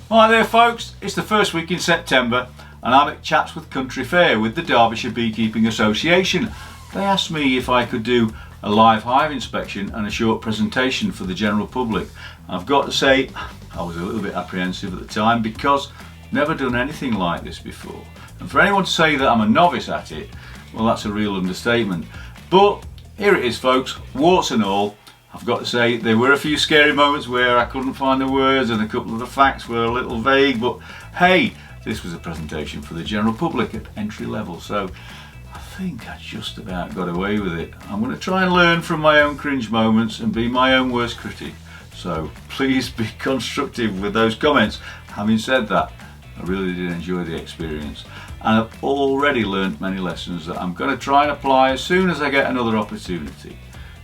Hi there folks, it's the first week in September and I'm at Chatsworth Country Fair with the Derbyshire Beekeeping Association. They asked me if I could do a live hive inspection and a short presentation for the general public. I've got to say I was a little bit apprehensive at the time because I've never done anything like this before. And for anyone to say that I'm a novice at it, well, that's a real understatement. But here it is folks, warts and all. I've got to say there were a few scary moments where I couldn't find the words and a couple of the facts were a little vague, but hey, this was a presentation for the general public at entry level, so I think I just about got away with it. I'm going to try and learn from my own cringe moments and be my own worst critic, so please be constructive with those comments. Having said that, I really did enjoy the experience and I've already learned many lessons that I'm going to try and apply as soon as I get another opportunity.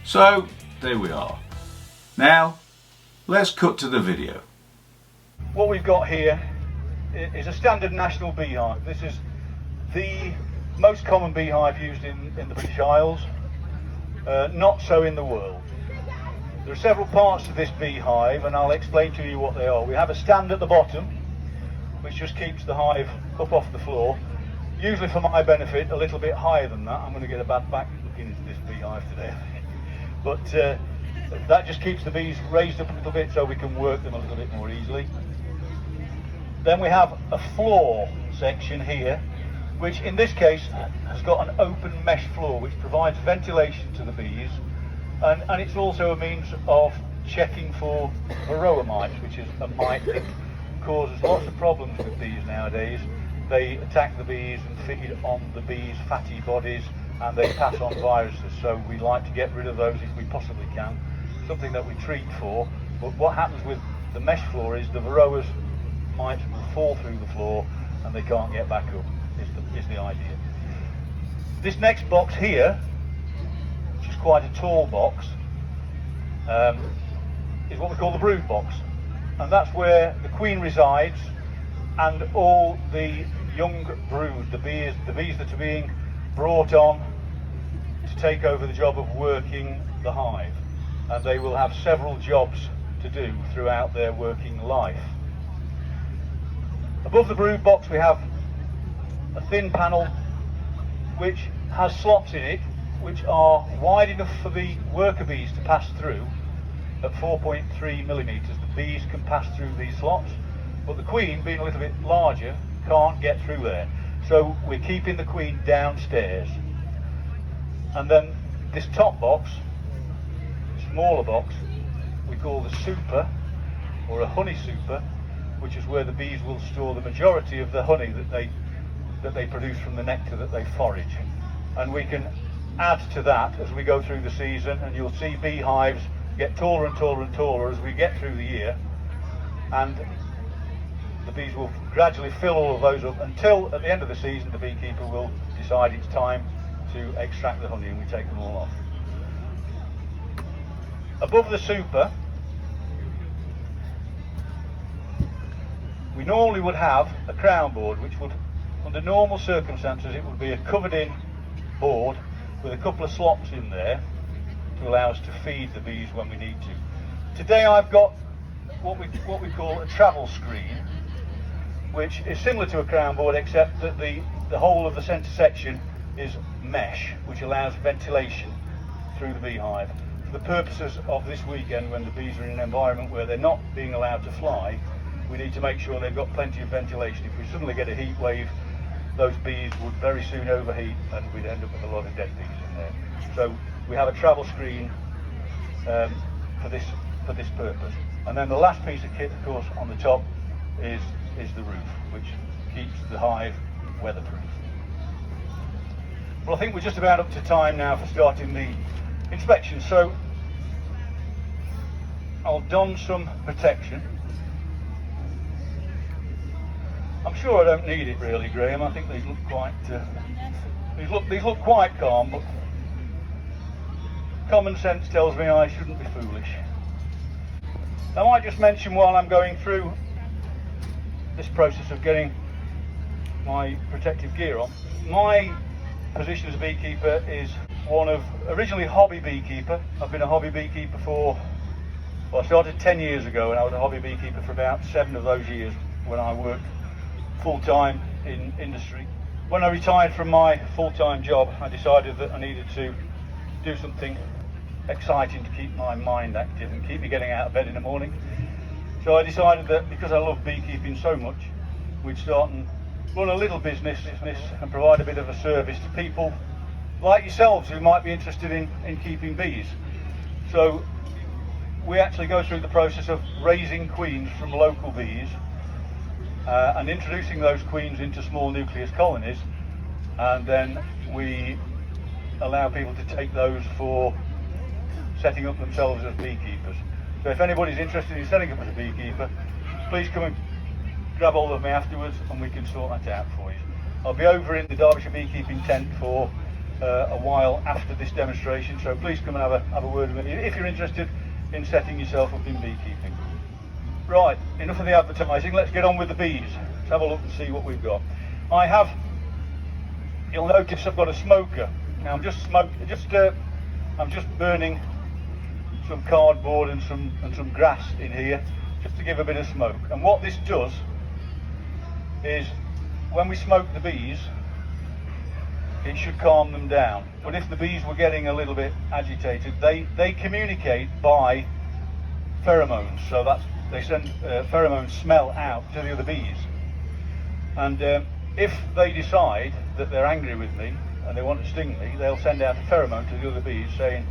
So there we are. Now let's cut to the video. What we've got here is a standard national beehive. This is the most common beehive used in the British Isles, not so in the world. There are several parts to this beehive and I'll explain to you what they are. We have a stand at the bottom which just keeps the hive up off the floor, usually for my benefit a little bit higher than that. I'm going to get a bad back looking into this beehive today. But that just keeps the bees raised up a little bit so we can work them a little bit more easily. Then we have a floor section here, which in this case has got an open mesh floor which provides ventilation to the bees, and it's also a means of checking for varroa mites, which is a mite that causes lots of problems with bees nowadays. They attack the bees and feed on the bees' fatty bodies, and they pass on viruses, so we like to get rid of those if we possibly can, something that we treat for. But what happens with the mesh floor is the varroas mites will fall through the floor and they can't get back up, is the idea. This next box here, which is quite a tall box, is what we call the brood box, and that's where the queen resides and all the young brood, the bees that are being brought on to take over the job of working the hive, and they will have several jobs to do throughout their working life. Above the brood box we have a thin panel which has slots in it which are wide enough for the worker bees to pass through. At 4.3 millimeters the bees can pass through these slots, but the queen, being a little bit larger, can't get through there. So we're keeping the queen downstairs. And then this top box, smaller box, we call the super, or a honey super, which is where the bees will store the majority of the honey that they produce from the nectar that they forage. And we can add to that as we go through the season, and you'll see beehives get taller and taller and taller as we get through the year, and the bees will gradually fill all of those up until at the end of the season the beekeeper will decide it's time to extract the honey and we take them all off. Above the super we normally would have a crown board, which would, under normal circumstances, it would be a covered in board with a couple of slots in there to allow us to feed the bees when we need to. Today I've got what we call a travel screen, which is similar to a crown board except that the whole of the centre section is mesh, which allows ventilation through the beehive. For the purposes of this weekend, when the bees are in an environment where they're not being allowed to fly, we need to make sure they've got plenty of ventilation. If we suddenly get a heat wave, those bees would very soon overheat and we'd end up with a lot of dead bees in there. So we have a travel screen for this purpose. And then the last piece of kit, of course, on the top is the roof, which keeps the hive weatherproof. Well, I think we're just about up to time now for starting the inspection, so I'll don some protection. I'm sure I don't need it really, Graham. I think these look quite these look quite calm, but common sense tells me I shouldn't be foolish. I might just mention while I'm going through this process of getting my protective gear on, my position as a beekeeper is one of originally hobby beekeeper. I've been a hobby beekeeper for, well, I started 10 years ago and I was a hobby beekeeper for about 7 of those years when I worked full-time in industry. When I retired from my full-time job, I decided that I needed to do something exciting to keep my mind active and keep me getting out of bed in the morning. So I decided that because I love beekeeping so much, we'd start and run a little business and provide a bit of a service to people like yourselves who might be interested in keeping bees. So we actually go through the process of raising queens from local bees and introducing those queens into small nucleus colonies, and then we allow people to take those for setting up themselves as beekeepers. So if anybody's interested in setting up as a beekeeper, please come and grab hold of me afterwards and we can sort that out for you. I'll be over in the Derbyshire Beekeeping tent for a while after this demonstration, so please come and have a word with me if you're interested in setting yourself up in beekeeping. Right, enough of the advertising, let's get on with the bees. Let's have a look and see what we've got. You'll notice I've got a smoker. Now I'm just burning some cardboard and some grass in here just to give a bit of smoke. And what this does is when we smoke the bees, it should calm them down. But if the bees were getting a little bit agitated, they communicate by pheromones. So they send pheromone smell out to the other bees. And if they decide that they're angry with me and they want to sting me, they'll send out a pheromone to the other bees saying,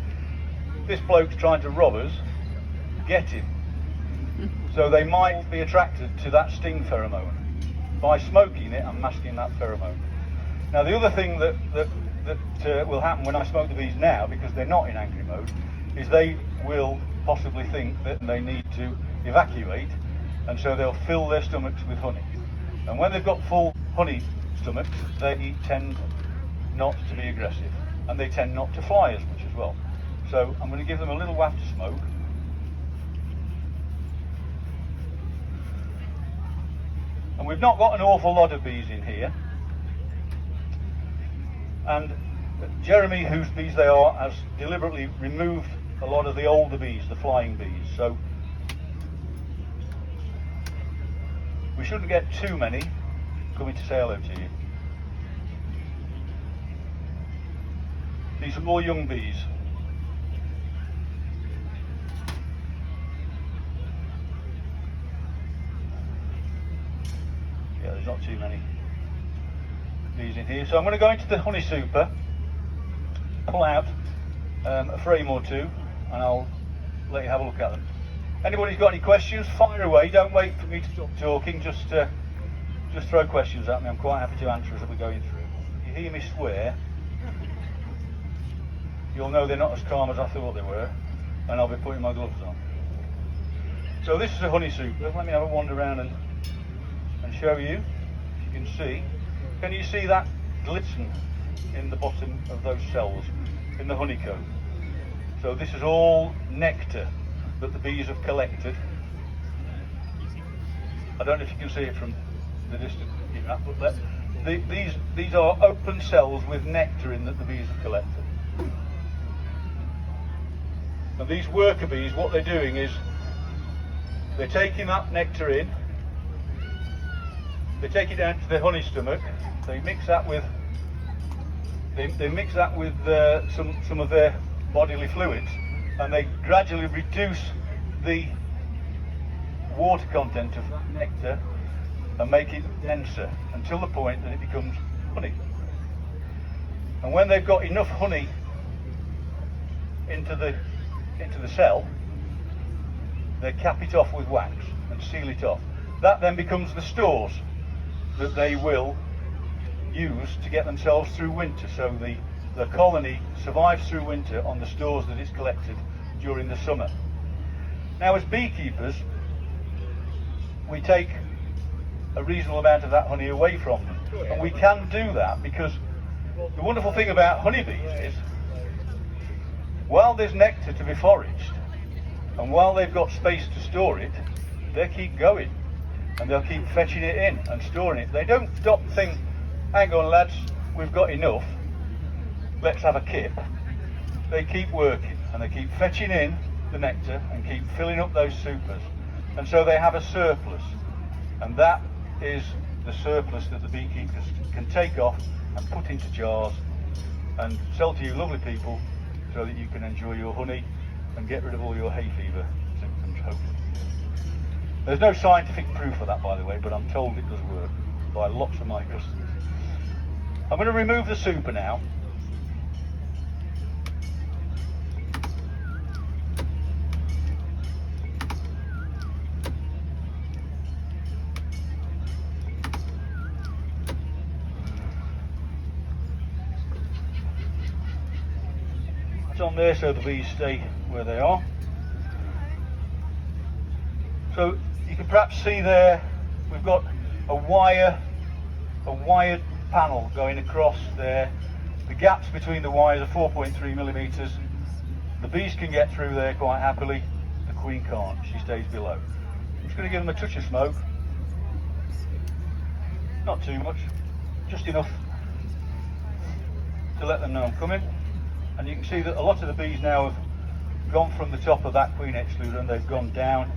"This bloke's trying to rob us, get him." So they might be attracted to that sting pheromone by smoking it and masking that pheromone. Now the other thing that will happen when I smoke the bees now, because they're not in angry mode, is they will possibly think that they need to evacuate, and so they'll fill their stomachs with honey. And when they've got full honey stomachs, they tend not to be aggressive, and they tend not to fly as much as well. So I'm going to give them a little waft of smoke. And we've not got an awful lot of bees in here. And Jeremy, whose bees they are, has deliberately removed a lot of the older bees, the flying bees. So we shouldn't get too many coming to say hello to you. These are more young bees. Yeah, there's not too many bees in here. So I'm going to go into the honey super, pull out a frame or two, and I'll let you have a look at them. Anybody's got any questions, fire away. Don't wait for me to stop talking, just throw questions at me. I'm quite happy to answer as we're going through. If you hear me swear, you'll know they're not as calm as I thought they were, and I'll be putting my gloves on. So this is a honey super. Let me have a wander around and show you. If you can see, can you see that glisten in the bottom of those cells in the honeycomb? So this is all nectar that the bees have collected. I don't know if you can see it from the distance, but these are open cells with nectar in that the bees have collected. And these worker bees, what they're doing is they're taking that nectar in, they take it down to their honey stomach, they mix that with some of their bodily fluids, and they gradually reduce the water content of that nectar and make it denser until the point that it becomes honey. And when they've got enough honey into the cell, they cap it off with wax and seal it off. That then becomes the stores that they will use to get themselves through winter. So the colony survives through winter on the stores that it's collected during the summer. Now, as beekeepers, we take a reasonable amount of that honey away from them. And we can do that because the wonderful thing about honeybees is, while there's nectar to be foraged, and while they've got space to store it, they keep going. And they'll keep fetching it in and storing it. They don't stop and think, hang on lads, we've got enough, let's have a kip. They keep working and they keep fetching in the nectar and keep filling up those supers. And so they have a surplus. And that is the surplus that the beekeepers can take off and put into jars and sell to you lovely people, so that you can enjoy your honey and get rid of all your hay fever symptoms, hopefully. There's no scientific proof of that, by the way, but I'm told it does work by lots of my customers. I'm going to remove the super now. On there so the bees stay where they are. So you can perhaps see there we've got a wired panel going across there. The gaps between the wires are 4.3 millimeters. The bees can get through there quite happily. The queen can't, she stays below. I'm just going to give them a touch of smoke. Not too much, just enough to let them know I'm coming. And you can see that a lot of the bees now have gone from the top of that queen excluder and they've gone down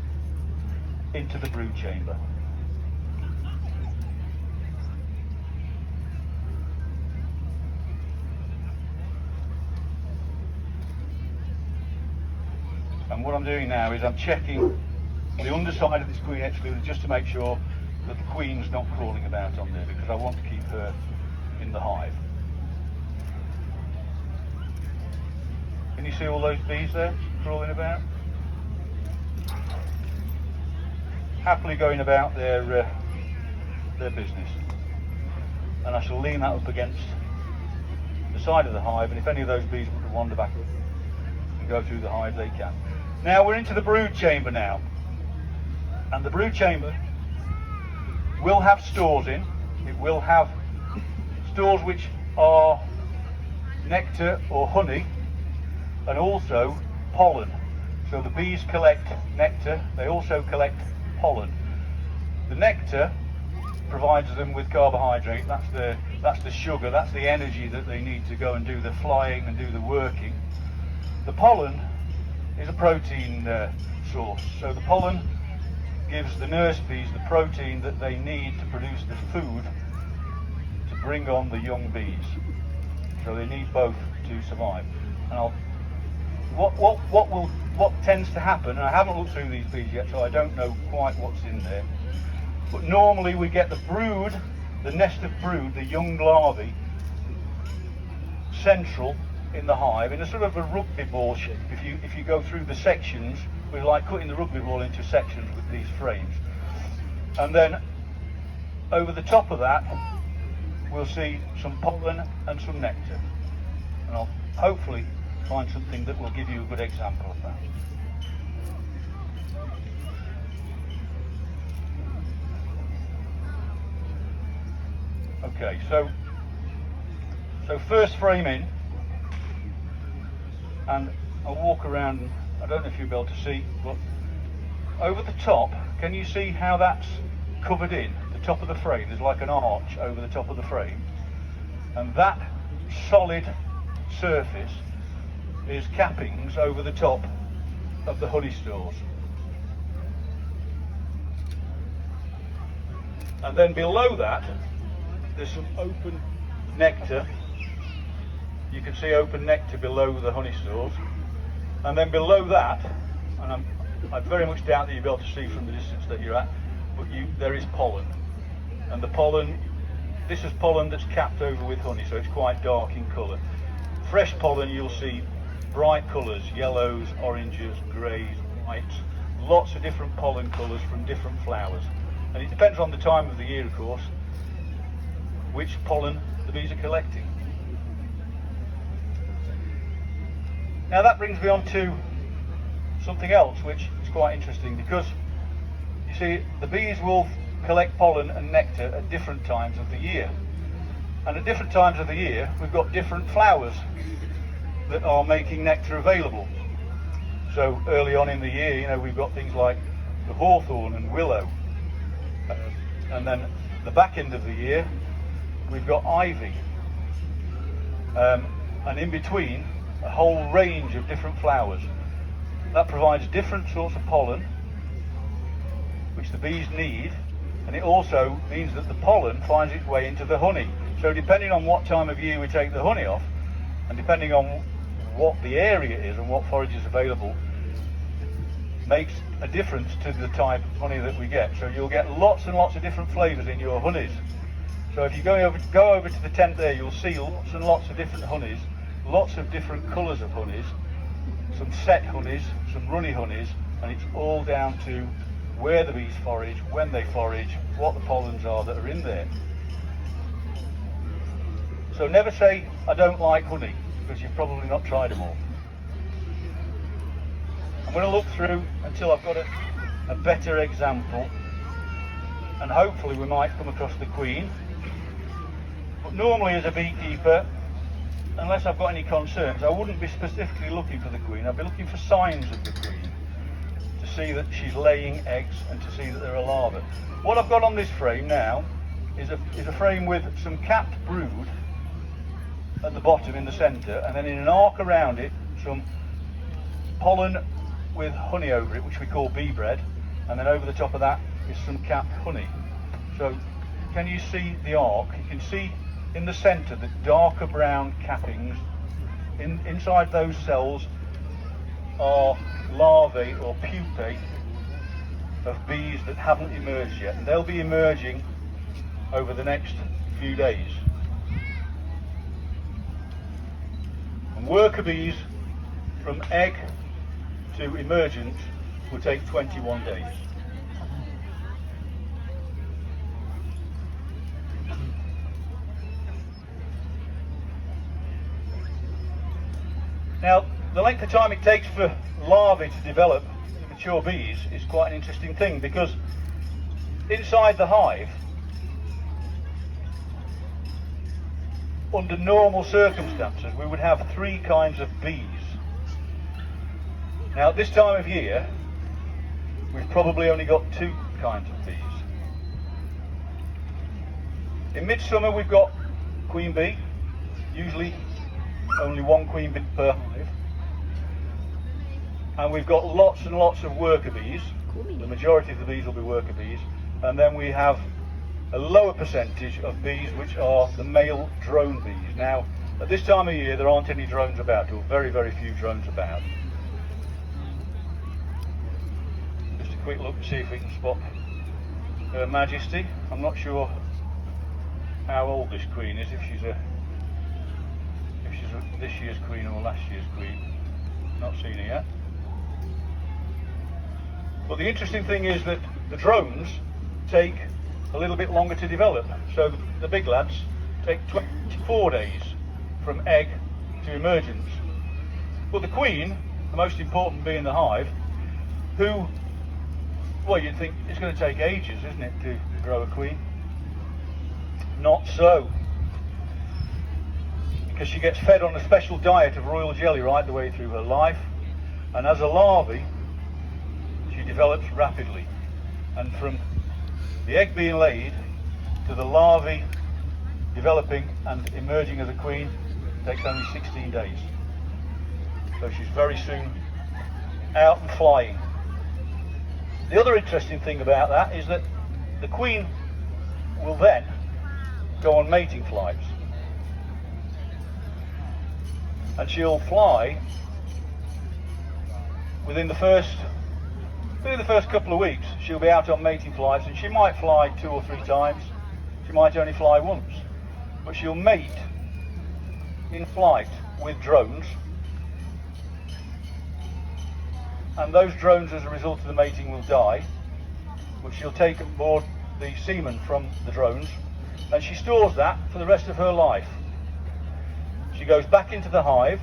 into the brood chamber. And what I'm doing now is I'm checking the underside of this queen excluder just to make sure that the queen's not crawling about on there, because I want to keep her in the hive. Can you see all those bees there crawling about? Happily going about their business. And I shall lean that up against the side of the hive, and if any of those bees want to wander back and go through the hive, they can. Now we're into the brood chamber now. And the brood chamber will have stores in. It will have stores which are nectar or honey, and also pollen. So the bees collect nectar, they also collect pollen. The nectar provides them with carbohydrate, that's the sugar, that's the energy that they need to go and do the flying and do the working. The pollen is a protein source, so the pollen gives the nurse bees the protein that they need to produce the food to bring on the young bees. So they need both to survive. And what tends to happen, and I haven't looked through these bees yet, so I don't know quite what's in there, but normally we get the brood, the nest of brood, the young larvae, central in the hive in a sort of a rugby ball shape. If you go through the sections, we're like cutting the rugby ball into sections with these frames, and then over the top of that we'll see some pollen and some nectar, and I'll hopefully find something that will give you a good example of that. Okay, so first frame in, and I'll walk around, and I don't know if you'll be able to see, but over the top, can you see how that's covered in? The top of the frame, there's like an arch over the top of the frame, and that solid surface is cappings over the top of the honey stores. And then below that there's some open nectar. You can see open nectar below the honey stores, and then below that, and I very much doubt that you'll be able to see from the distance that you're at, but there is pollen, and the pollen, this is pollen that's capped over with honey, so it's quite dark in colour. Fresh pollen you'll see bright colours, yellows, oranges, greys, whites, lots of different pollen colours from different flowers. And it depends on the time of the year, of course, which pollen the bees are collecting. Now that brings me on to something else which is quite interesting, because you see the bees will collect pollen and nectar at different times of the year. And at different times of the year we've got different flowers that are making nectar available. So early on in the year, we've got things like the hawthorn and willow, and then the back end of the year we've got ivy, and in between a whole range of different flowers. That provides different sorts of pollen which the bees need and it also means that the pollen finds its way into the honey. So depending on what time of year we take the honey off, and depending on what the area is and what forage is available, makes a difference to the type of honey that we get. So you'll get lots and lots of different flavours in your honeys. So if you go over to the tent there, you'll see lots and lots of different honeys, lots of different colours of honeys, some set honeys, some runny honeys, and it's all down to where the bees forage, when they forage, what the pollens are that are in there. So never say, I don't like honey, because you've probably not tried them all. I'm going to look through until I've got a better example, and hopefully we might come across the queen. But normally as a beekeeper, unless I've got any concerns, I wouldn't be specifically looking for the queen. I'd be looking for signs of the queen, to see that she's laying eggs and to see that there are larvae. What I've got on this frame now is a frame with some capped brood at the bottom in the centre, and then in an arc around it some pollen with honey over it, which we call bee bread, and then over the top of that is some capped honey. So can you see the arc? You can see in the centre the darker brown cappings. Inside those cells are larvae or pupae of bees that haven't emerged yet, and they'll be emerging over the next few days. And worker bees from egg to emergence will take 21 days. Now, the length of time it takes for larvae to develop mature bees is quite an interesting thing, because inside the hive, under normal circumstances, we would have 3 kinds of bees. Now, at this time of year, we've probably only got 2 kinds of bees. In midsummer, we've got queen bee, usually only 1 queen bee per hive. And we've got lots and lots of worker bees. The majority of the bees will be worker bees. And then we have a lower percentage of bees which are the male drone bees. Now, at this time of year, there aren't any drones about, or very, very few drones about. Just a quick look to see if we can spot Her Majesty. I'm not sure how old this queen is, if she's this year's queen or last year's queen. Not seen her yet. But the interesting thing is that the drones take a little bit longer to develop. So the big lads take 24 days from egg to emergence. But the queen, the most important bee in the hive, who, well, you'd think it's going to take ages, isn't it, to grow a queen? Not so. Because she gets fed on a special diet of royal jelly right the way through her life, and as a larvae she develops rapidly, and from the egg being laid to the larvae developing and emerging as a queen takes only 16 days. So she's very soon out and flying. The other interesting thing about that is that the queen will then go on mating flights, and she'll fly within the first couple of weeks. She'll be out on mating flights, and she might fly 2 or 3 times. She might only fly once, but she'll mate in flight with drones, and those drones, as a result of the mating, will die, but she'll take aboard the semen from the drones, and she stores that for the rest of her life. She goes back into the hive,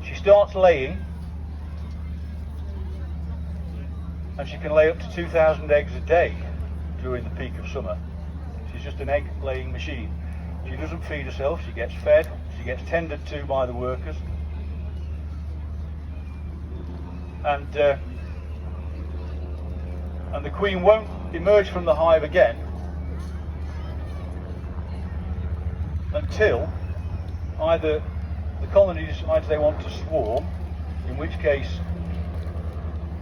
she starts laying, and she can lay up to 2,000 eggs a day during the peak of summer. She's just an egg laying machine. She doesn't feed herself, she gets fed, she gets tended to by the workers, and the queen won't emerge from the hive again until either the colonies they want to swarm, in which case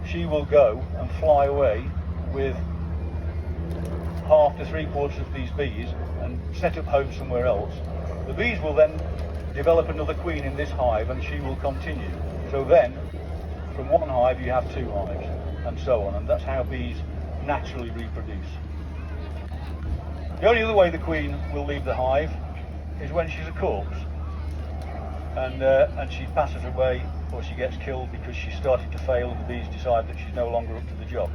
she will go and fly away with half to 3/4 of these bees and set up home somewhere else, the bees will then develop another queen in this hive and she will continue. So then, from one hive you have 2 hives, and so on, and that's how bees naturally reproduce. The only other way the queen will leave the hive is when she's a corpse, and she passes away or she gets killed because she's starting to fail and the bees decide that she's no longer up to the job.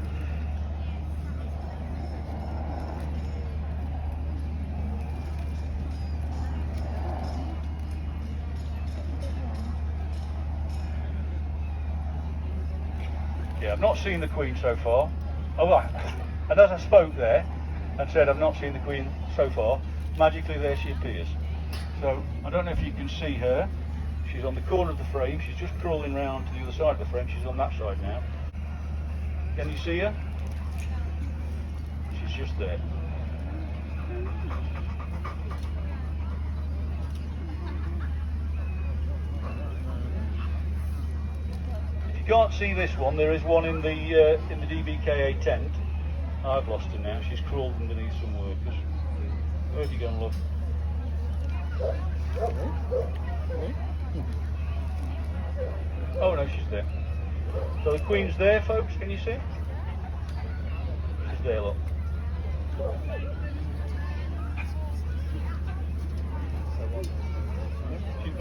Yeah, I've not seen the queen so far. Oh, right. And as I spoke there and said I've not seen the queen so far, magically there she appears. So I don't know if you can see her. She's on the corner of the frame. She's just crawling round to the other side of the frame. She's on that side now. Can you see her? She's just there. If you can't see this one, there is one in the DBKA tent. I've lost her now. She's crawled underneath some workers. Where have you gone, love? Oh no, she's there. So the queen's there, folks. Can you see? She's there, look.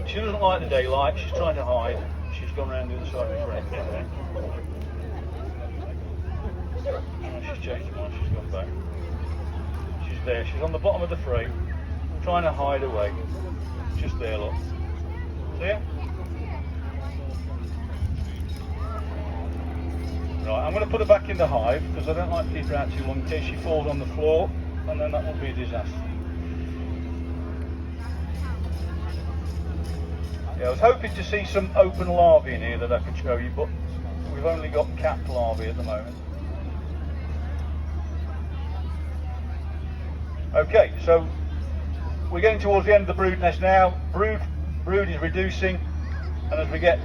She doesn't like the daylight. She's trying to hide. She's gone around the other side of the frame. Oh, she's changed her mind. She's gone back. She's there. She's on the bottom of the frame, trying to hide away. Just there, look. See her? Right, I'm going to put her back in the hive because I don't like to keep her out too long in case she falls on the floor, and then that will be a disaster. Yeah, I was hoping to see some open larvae in here that I could show you, but we've only got capped larvae at the moment. Okay, so we're getting towards the end of the brood nest now. Brood is reducing, and as we get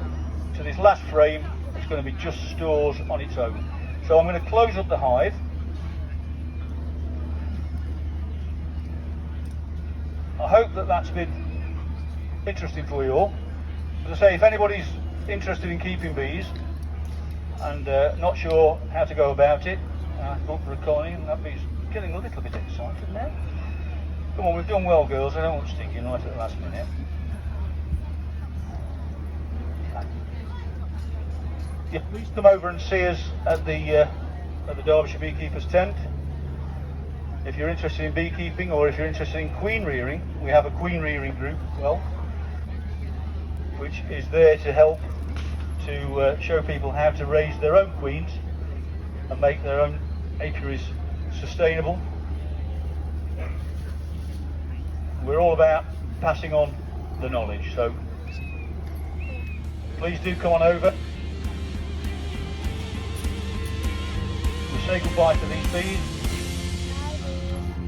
to this last frame, it's going to be just stores on its own. So I'm going to close up the hive. I hope that that's been interesting for you all. As I say, if anybody's interested in keeping bees and not sure how to go about it, look for a colony, and that bee's getting a little bit excited now. Come on, we've done well, girls. I don't want stinking right at the last minute. Yeah, please come over and see us at the Derbyshire Beekeepers tent. If you're interested in beekeeping, or if you're interested in queen rearing, we have a queen rearing group as well, which is there to help to show people how to raise their own queens and make their own apiaries sustainable. We're all about passing on the knowledge, so please do come on over. We say goodbye to these bees.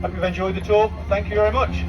Hope you've enjoyed the tour. Thank you very much.